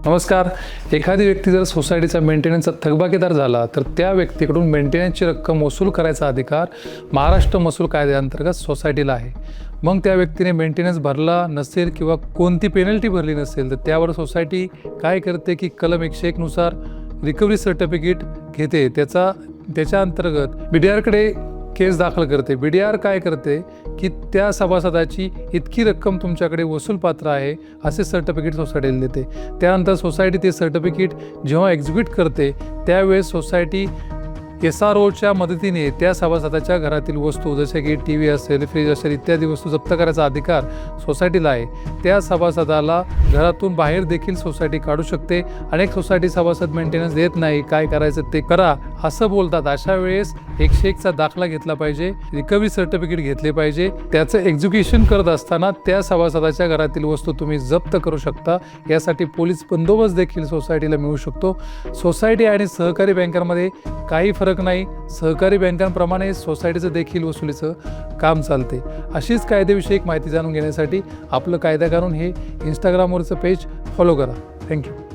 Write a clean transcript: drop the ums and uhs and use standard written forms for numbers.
नमस्कार. एखादी व्यक्ती जर सोसायटीचा मेंटेनन्सचा थकबाकीदार झाला तर त्या व्यक्तीकडून मेंटेनन्सची रक्कम वसूल करायचा अधिकार महाराष्ट्र महसूल कायद्याअंतर्गत सोसायटीला आहे. मग त्या व्यक्तीने मेंटेनन्स भरला नसेल किंवा कोणती पेनल्टी भरली नसेल तर त्यावर सोसायटी काय करते की कलम 101 नुसार रिकव्हरी सर्टिफिकेट घेते. त्याच्या अंतर्गत BDRकडे केस दाखल करते. BDR काय करते की त्या सभासदाची इतकी रक्कम तुमच्याकडे वसूलपात्र आहे असे सर्टिफिकेट सोसायटीला देते. त्यानंतर सोसायटी ते सर्टिफिकेट जेव्हा एक्झिक्यूट करते त्यावेळेस सोसायटी SROच्या मदतीने त्या सभासदाच्या घरातील वस्तू जसे की TV असेल, फ्रीज असेल इत्यादी वस्तू जप्त करायचा अधिकार सोसायटीला आहे. त्या सभासदाला घरातून बाहेर देखील सोसायटी काढू शकते. अनेक सोसायटी सभासद मेंटेनन्स देत नाही, काय करायचं ते करा असं बोलतात. अशा वेळेस 101चा दाखला घेतला पाहिजे, रिकव्हरी सर्टिफिकेट घेतले पाहिजे. त्याचं एक्झिक्युशन करत असताना त्या सभासदाच्या घरातील वस्तू तुम्ही जप्त करू शकता. यासाठी पोलीस बंदोबस्त देखील सोसायटीला मिळू शकतो. सोसायटी आणि सहकारी बँकांमध्ये काही फरक नाही. सहकारी बँकांप्रमाणे सोसायटीचं देखील वसुलीचं काम चालते. अशीच कायदेविषयक माहिती जाणून घेण्यासाठी आपलं कायदा कानून हे इंस्टाग्रामवरचं पेज फॉलो करा. थँक्यू.